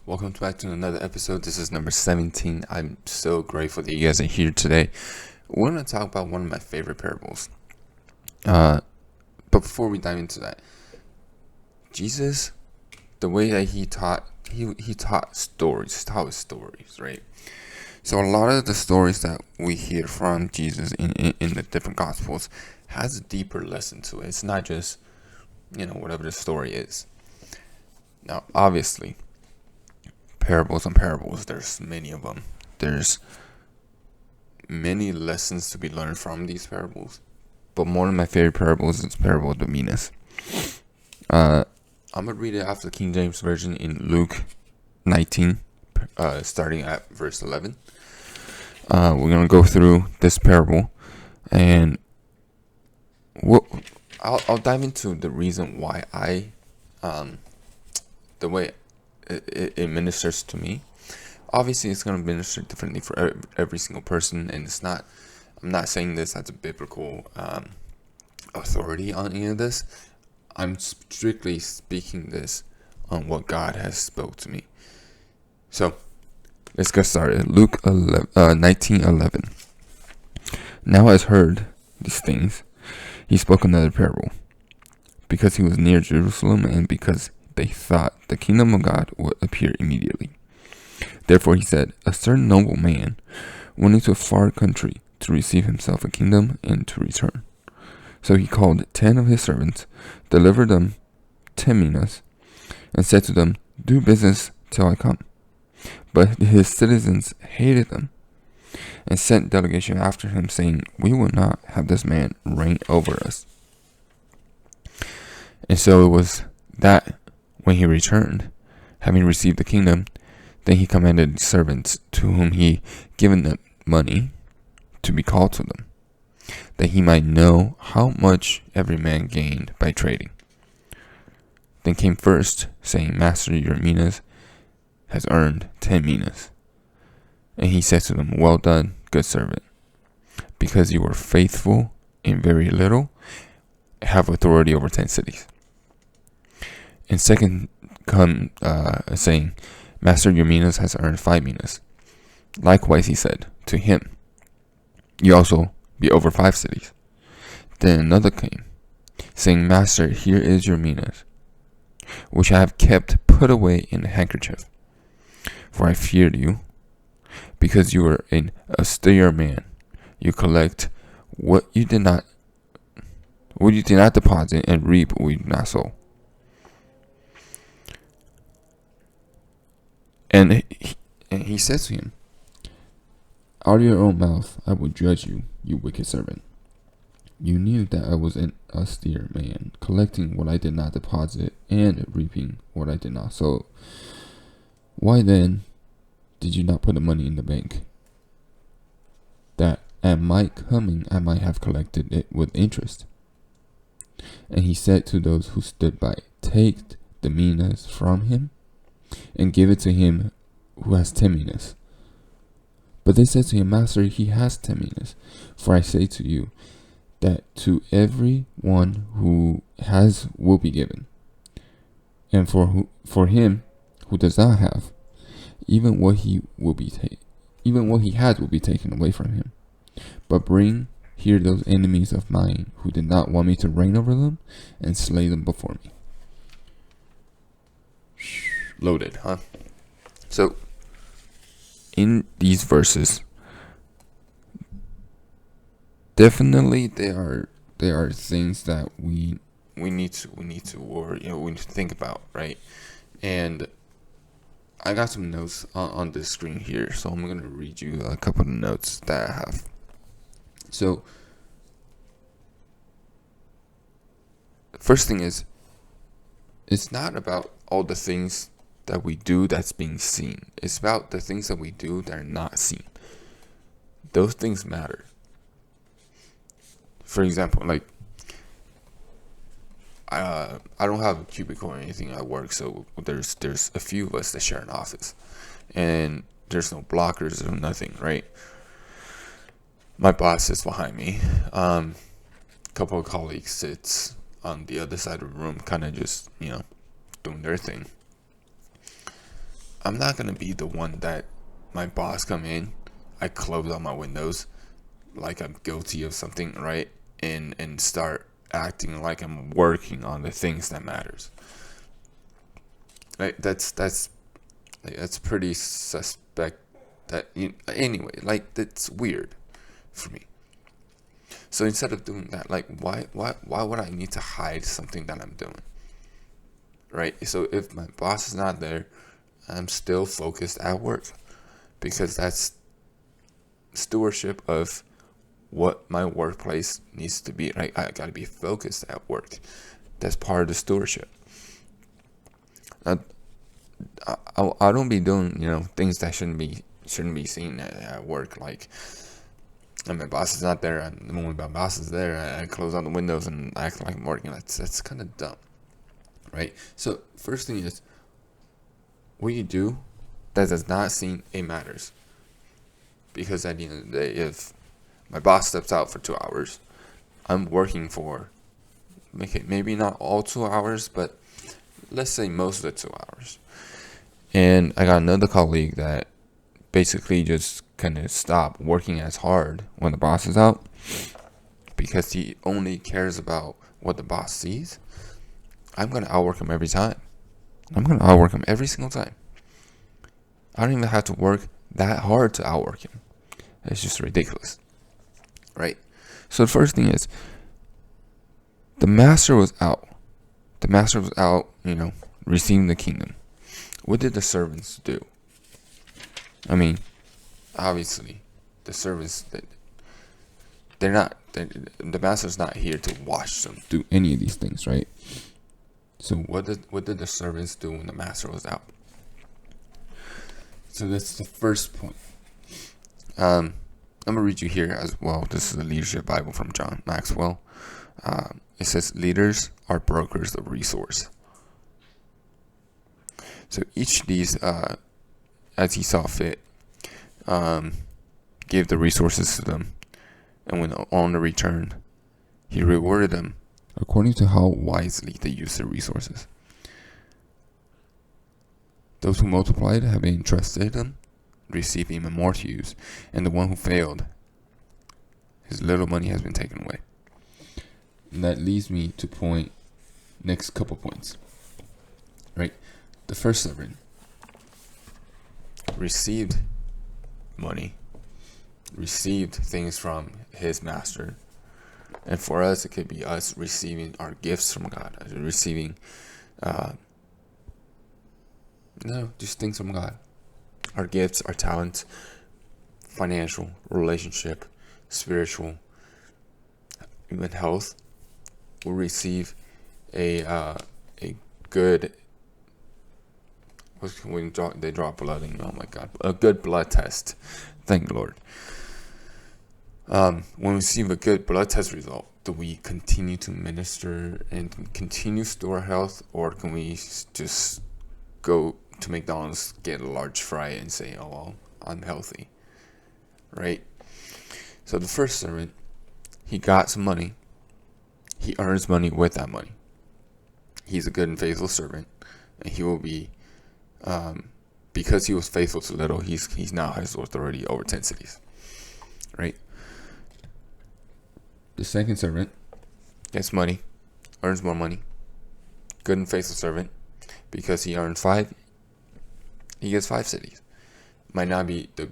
Welcome back to another episode. This is number 17. I'm so grateful that you guys are here today. We're going to talk about one of my favorite parables. But before we dive into that, Jesus, the way that he taught, he taught stories. He taught with stories, right? So a lot of the stories that we hear from Jesus in the different gospels has a deeper lesson to it. It's not just, whatever the story is. Now, obviously, parables and parables, there's many of them. There's many lessons to be learned from these parables. But one of my favorite parables is the parable of the Minas. I'm going to read it off the King James Version in Luke 19, starting at verse 11. We're going to go through this parable, and I'll dive into the reason why the way it ministers to me. Obviously, it's going to minister differently for every single person, and I'm not saying this as a biblical authority on any of this. I'm strictly speaking this on what God has spoke to me. So, let's get started. Luke 19:11. Now as heard these things, he spoke another parable, because he was near Jerusalem, and because they thought the kingdom of God would appear immediately. Therefore he said, a certain noble man went into a far country to receive himself a kingdom and to return. So he called 10 of his servants, delivered them 10 minas, and said to them, do business till I come. But his citizens hated them, and sent delegation after him, saying, we will not have this man reign over us. And so it was that when he returned, having received the kingdom, then he commanded the servants to whom he given them money to be called to them, that he might know how much every man gained by trading. Then came first, saying, Master, your minas has earned 10 minas. And he said to them, well done, good servant, because you were faithful in very little, have authority over 10 cities. And second come, saying, Master, your minas has earned 5 minas. Likewise he said to him, you also be over 5 cities. Then another came, saying, Master, here is your minas, which I have kept put away in a handkerchief. For I feared you, because you are an austere man. You collect what you did not deposit, and reap what you did not sow. And he says to him, out of your own mouth I will judge you, you wicked servant. You knew that I was an austere man, collecting what I did not deposit, and reaping what I did not sow. Why then did you not put the money in the bank, that at my coming I might have collected it with interest? And he said to those who stood by, take the minas from him, and give it to him who has 10 minas. But they said to him, Master, he has 10 minas. For I say to you, that to every one who has will be given, and for him who does not have, even what he has will be taken away from him. But bring here those enemies of mine who did not want me to reign over them, and slay them before me. Loaded, huh? So, in these verses, definitely there are things that we need to worry, we need to think about, right? And I got some notes on this screen here, so I'm gonna read you a couple of notes that I have. So, the first thing is, it's not about all the things that we do that's being seen. It's about the things that we do that are not seen. Those things matter. For example, like, I don't have a cubicle or anything at work, so there's a few of us that share an office, and there's no blockers or nothing, right? My boss sits behind me. A couple of colleagues sits on the other side of the room, kind of just doing their thing. I'm not gonna be the one that my boss come in, I close all my windows like I'm guilty of something, right? And start acting like I'm working on the things that matters. Right? That's pretty suspect. Anyway, like that's weird for me. So instead of doing that, like why would I need to hide something that I'm doing? Right? So if my boss is not there, I'm still focused at work, because that's stewardship of what my workplace needs to be. Right? I gotta be focused at work. That's part of the stewardship. I don't be doing things that shouldn't be seen at work. Like, and my boss is not there, and the moment my boss is there, I close all the windows and act like I'm working. That's kind of dumb, right? So first thing is, what you do that does not seem it matters, because at the end of the day, if my boss steps out for 2 hours, I'm working for maybe not all 2 hours, but let's say most of the 2 hours. And I got another colleague that basically just kind of stopped working as hard when the boss is out, because he only cares about what the boss sees. I'm going to outwork him every time. I'm going to outwork him every single time. I don't even have to work that hard to outwork him. It's just ridiculous. Right? So the first thing is, the master was out. The master was out, receiving the kingdom. What did the servants do? I mean, obviously, the servants, the master's not here to watch them do any of these things, right? So what did the servants do when the master was out? So that's the first point. I'm gonna read you here as well. This is the Leadership Bible from John Maxwell. It says, leaders are brokers of resource. So each of these, as he saw fit, gave the resources to them, and when on the return, he rewarded them according to how wisely they used their resources. Those who multiplied have been entrusted them, receive even more to use, and the one who failed, his little money has been taken away. And that leads me to next couple points. Right? The first servant received money, received things from his master. And for us, it could be us receiving our gifts from God, receiving just things from God. Our gifts, our talents, financial, relationship, spiritual, even health. Will receive a good, when they draw blood, and oh my God, a good blood test. Thank the Lord. When we receive a good blood test result, do we continue to minister and continue to store health, or can we just go to McDonald's, get a large fry, and say, oh well, I'm healthy, right? So the first servant, he got some money. He earns money with that money. He's a good and faithful servant, and he will be, because he was faithful to little, he's now has authority over 10 cities, right? The second servant gets money, earns more money. Good and faithful servant, because he earned 5, he gets 5 cities. Might not be the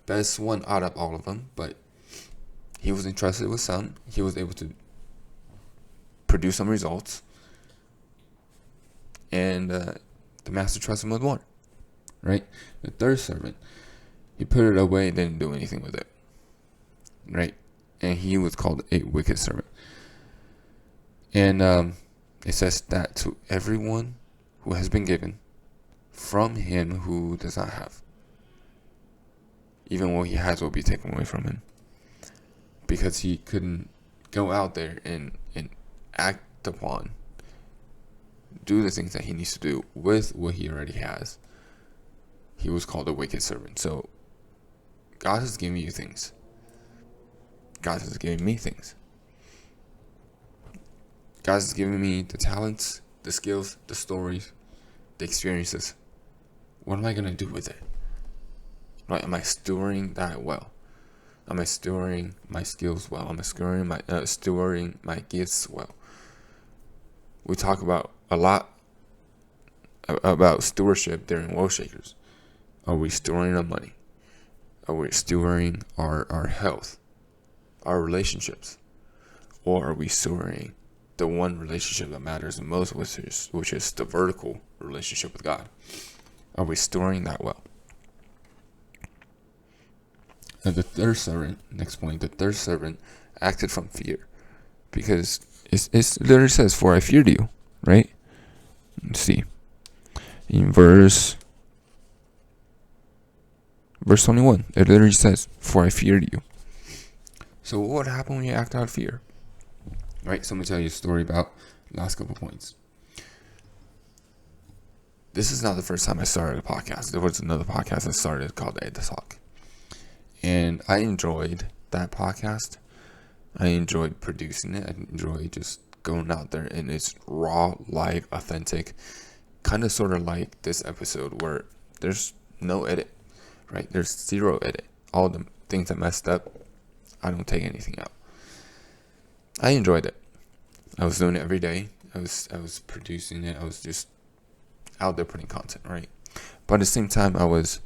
best one out of all of them, but he was entrusted with some. He was able to produce some results, and the master trusted him with more, right? The third servant, he put it away and didn't do anything with it, right? And he was called a wicked servant. And it says that to everyone who has been given, from him who does not have, even what he has will be taken away from him, because he couldn't go out there and act upon, do the things that he needs to do with what he already has. He was called a wicked servant. So God has given you things. God has given me things. God has given me the talents, the skills, the stories, the experiences. what am I going to do with it? Right? Am I stewarding that well? Am I stewarding my skills well? Am I stewarding my gifts well? We talk about a lot about stewardship during World Shakers. Are we stewarding our money? Are we stewarding our health, our relationships? Or are we stewarding the one relationship that matters the most, which is the vertical relationship with God? Are we stewarding that well? And the third servant, next point, the third servant acted from fear. Because it literally says, "For I feared you," right? Let's see. In verse 21, it literally says, "For I feared you." So what would happen when you act out of fear? Right? So let me tell you a story about the last couple points. This is not the first time I started a podcast. There was another podcast I started called Ed the Talk. And I enjoyed that podcast. I enjoyed producing it. I enjoyed just going out there and it's raw, live, authentic. Kind of sort of like this episode where there's no edit, right? There's zero edit. All the things I messed up, I don't take anything out. I enjoyed it. I was doing it every day. I was producing it. I was just out there putting content, right? But at the same time, I was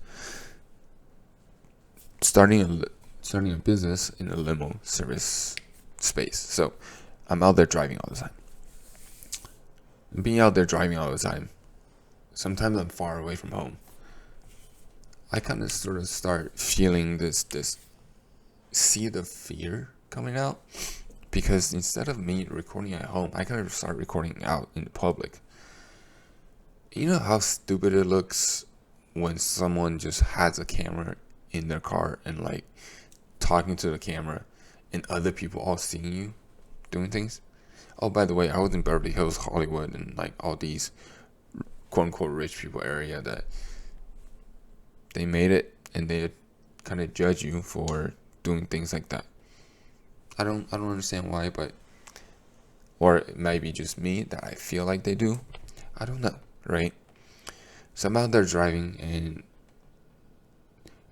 starting a business in a limo service space. So I'm out there driving all the time. And being out there driving all the time, sometimes I'm far away from home. I kind of sort of start feeling this seed of fear coming out, because instead of me recording at home, I kind of start recording out in the public. You know how stupid it looks when someone just has a camera in their car and like talking to the camera and other people all seeing you doing things? Oh, by the way, I was in Beverly Hills, Hollywood, and like all these quote unquote rich people area that they made it and they kind of judge you for doing things like that. I don't understand why, but or it might be just me that I feel like they do. I don't know, right? So I'm out there driving and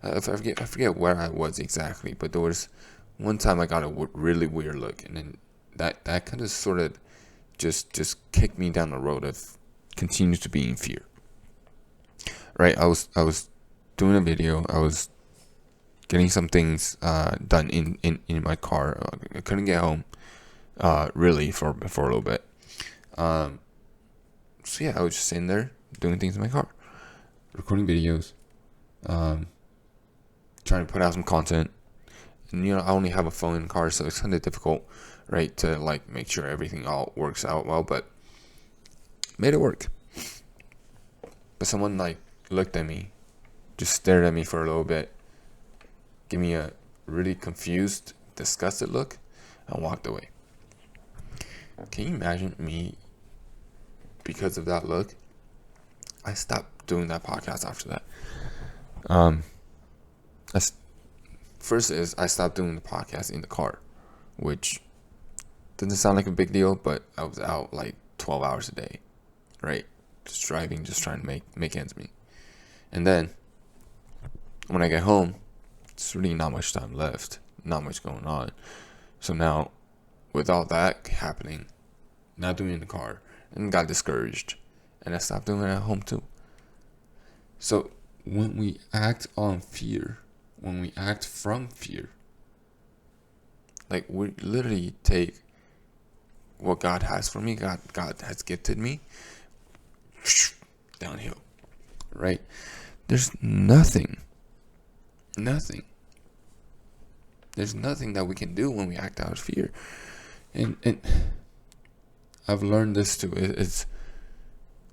I forget where I was exactly, but there was one time I got a really weird look, and then that kind of sort of just kicked me down the road of continue to be in fear. Right, I was doing a video. I was getting some things done in my car. I couldn't get home really for a little bit. So yeah, I was just sitting there doing things in my car, recording videos, trying to put out some content. And I only have a phone in the car, so it's kind of difficult, right, to like make sure everything all works out well, but made it work. But someone like looked at me, just stared at me for a little bit, gave me a really confused, disgusted look, and walked away. Can you imagine me, because of that look, I stopped doing that podcast after that. First is I stopped doing the podcast in the car, which doesn't sound like a big deal, but I was out like 12 hours a day, right? Just driving, just trying to make ends meet. And then when I get home, it's really not much time left, not much going on. So now, with all that happening, not doing it in the car, and got discouraged, and I stopped doing it at home too. So when we act on fear, when we act from fear, like we literally take what God has for me, God has gifted me, downhill, right? There's nothing. There's nothing that we can do when we act out of fear. And I've learned this too. It's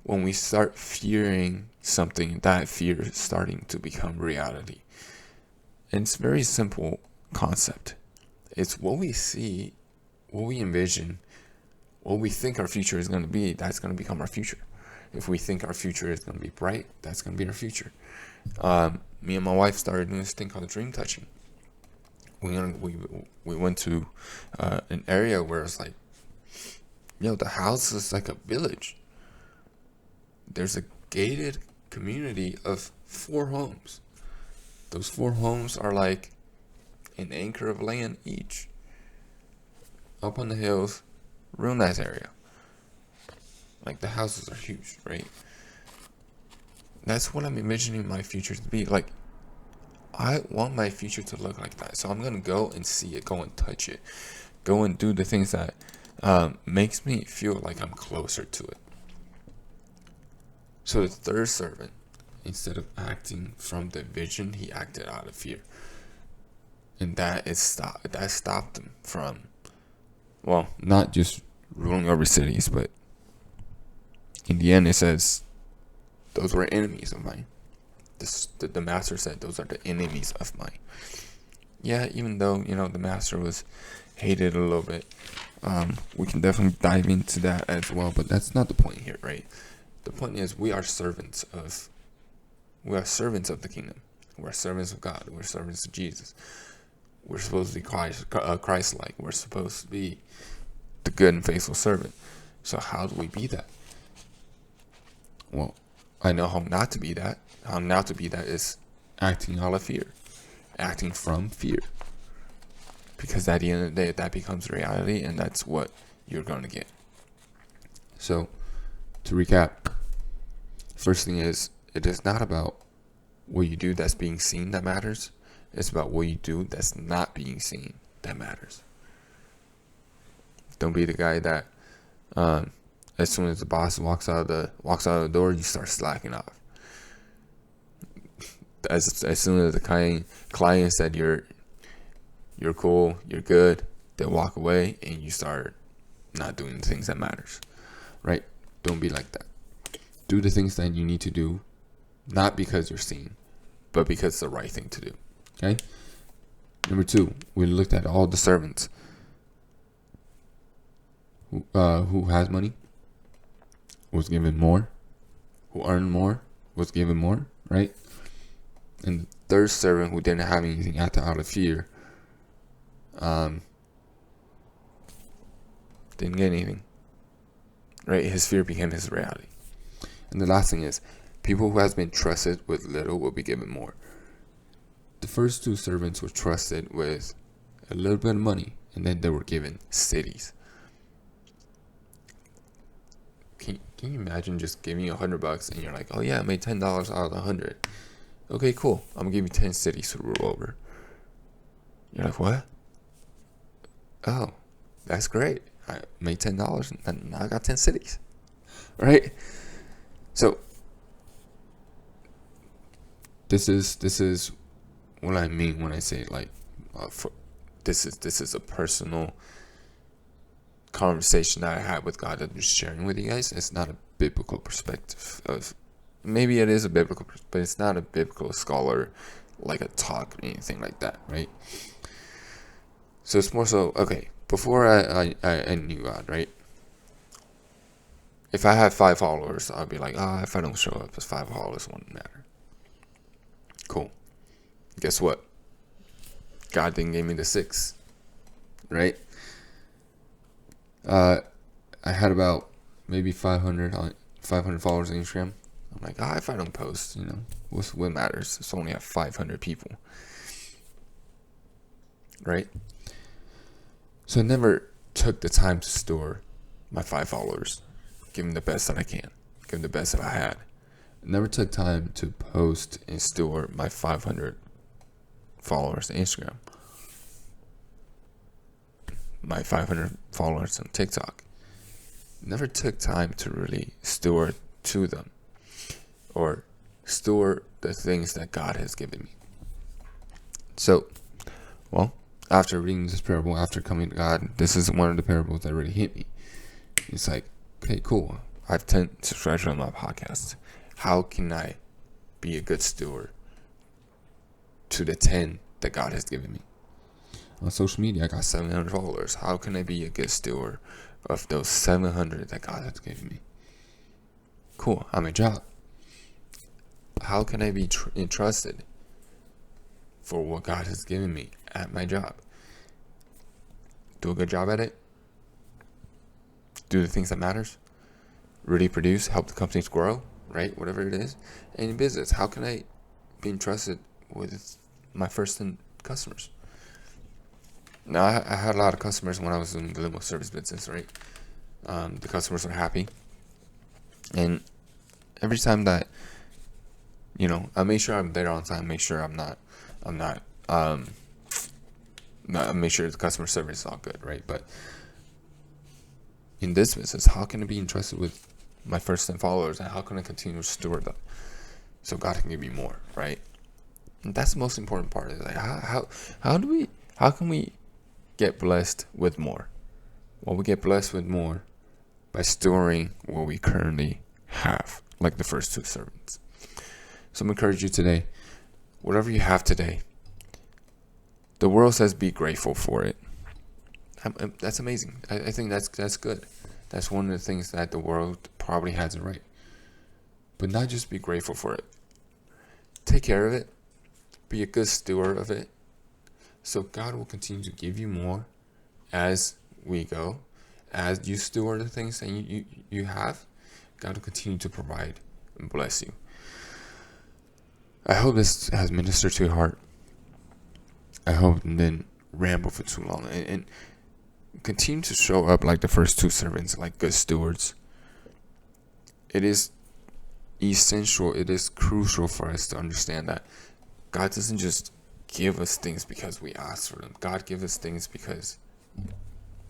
when we start fearing something, that fear is starting to become reality. And it's a very simple concept. It's what we see, what we envision, what we think our future is going to be, that's going to become our future. If we think our future is going to be bright, that's going to be our future. Me and my wife started doing this thing called dream touching. We went to an area where it's like, the house is like a village. There's a gated community of 4 homes. Those 4 homes are like an acre of land each, up on the hills, real nice area. Like, the houses are huge, right? That's what I'm envisioning my future to be. Like, I want my future to look like that. So I'm going to go and see it, go and touch it, go and do the things that makes me feel like I'm closer to it. So the third servant, instead of acting from the vision, he acted out of fear. And that stopped him from, well, not just ruling over cities, but in the end it says those were enemies of mine. The master said those are the enemies of mine. Yeah, even though, the master was hated a little bit, we can definitely dive into that as well, but that's not the point here, right? The point is we are servants of the kingdom. We're servants of God. We're servants of Jesus. We're supposed to be Christ-like. We're supposed to be the good and faithful servant. So how do we be that? Well, I know how not to be that. How not to be that is acting out of fear. Acting from fear. Because at the end of the day, that becomes reality, and that's what you're going to get. So, to recap, first thing is, it is not about what you do that's being seen that matters. It's about what you do that's not being seen that matters. Don't be the guy that as soon as the boss walks out of the door, you start slacking off. As soon as the client said you're cool, you're good, they walk away and you start not doing the things that matters. Right? Don't be like that. Do the things that you need to do, not because you're seen, but because it's the right thing to do. Okay? Number 2, we looked at all the servants who has money was given more, who earned more was given more, right? And the third servant who didn't have anything acted out of fear didn't get anything, right? His fear became his reality. And the last thing is, people who has been trusted with little will be given more. The first 2 servants were trusted with a little bit of money, and then they were given cities. Can you imagine just giving you $100 and you're like, oh yeah, I made $10 out of the 100. Okay, cool. I'm gonna give you 10 cities to rule over. You're like, what? Oh, that's great. I made $10 and now I got 10 cities, right? So this is what I mean when I say like, this is a personal conversation that I had with God that I'm just sharing with you guys. It's not a biblical perspective of, maybe it is a biblical, but it's not a biblical scholar like a talk or anything like that, right? So it's more so, okay, before I knew God, right? If I had 5 followers, I'd be like, if I don't show up, it's 5 followers won't matter. Cool. Guess what? God didn't give me the 6, right? I had about maybe 500 followers on Instagram. I'm like, if I don't post, what matters? It's only have 500 people, right? So I never took the time to store my 5 followers, give them the best that I can, give them the best that I had. I never took time to post and store my 500 followers on Instagram, my 500 followers on TikTok. Never took time to really steward to them or store the things that God has given me. So, after reading this parable, after coming to God, this is one of the parables that really hit me. It's like, okay, cool. I have 10 subscribers on my podcast. How can I be a good steward to the 10 that God has given me? On social media, I got 700 followers. How can I be a good steward of those 700 that God has given me? Cool, I'm a job. How can I be entrusted for what God has given me at my job? Do a good job at it. Do the things that matters. Really produce, help the companies grow. right? Whatever it is. And in business, how can I be entrusted with my first 10 customers? Now, I had a lot of customers when I was in the limo service business, right? The customers were happy. And every time that, I make sure I'm there on time, make sure make sure the customer service is all good, right? But in this business, how can I be entrusted with my first 10 followers, and how can I continue to steward them so God can give me more, right? And that's the most important part. Is like how can we get blessed with more? Well, we get blessed with more by storing what we currently have, like the first 2 servants. So I'm encourage you today, whatever you have today, the world says be grateful for it. That's amazing. I think that's good. That's one of the things that the world probably has it right. But not just be grateful for it. Take care of it. Be a good steward of it. So God will continue to give you more as we go. As you steward the things that you have, God will continue to provide and bless you. I hope this has ministered to your heart. I hope it didn't ramble for too long. And continue to show up like the first 2 servants, like good stewards. It is essential, it is crucial for us to understand that God doesn't just give us things because we ask for them. God gives us things because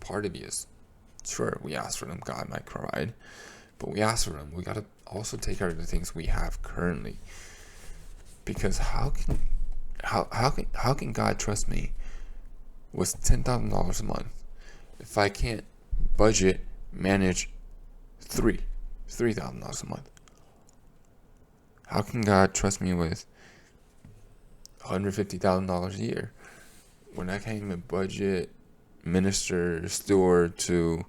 part of it is, sure, we ask for them, God might provide, but we ask for them. We got to also take care of the things we have currently. Because how can God trust me with $10,000 a month if I can't manage $3,000 a month? How can God trust me with $150,000 a year when I can't even budget, minister, steward to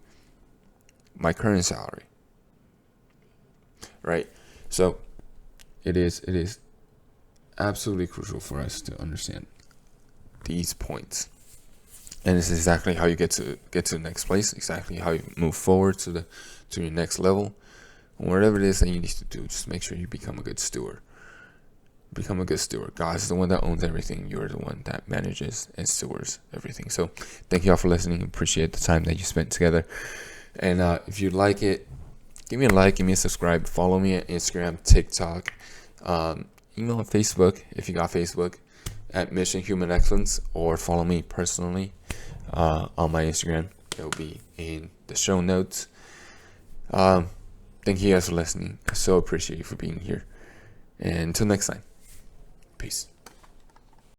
my current salary? Right? So it is absolutely crucial for us to understand these points. And this is exactly how you get to the next place, exactly how you move forward to your next level. Whatever it is that you need to do, just make sure you become a good steward. Become a good steward. God is the one that owns everything. You're the one that manages and stewards everything. So thank you all for listening. Appreciate the time that you spent together. And if you like it, give me a like, give me a subscribe, follow me on Instagram, TikTok, email and Facebook if you got Facebook at Mission Human Excellence, or follow me personally on my Instagram. It will be in the show notes. Thank you guys for listening. I so appreciate you for being here. And until next time, peace.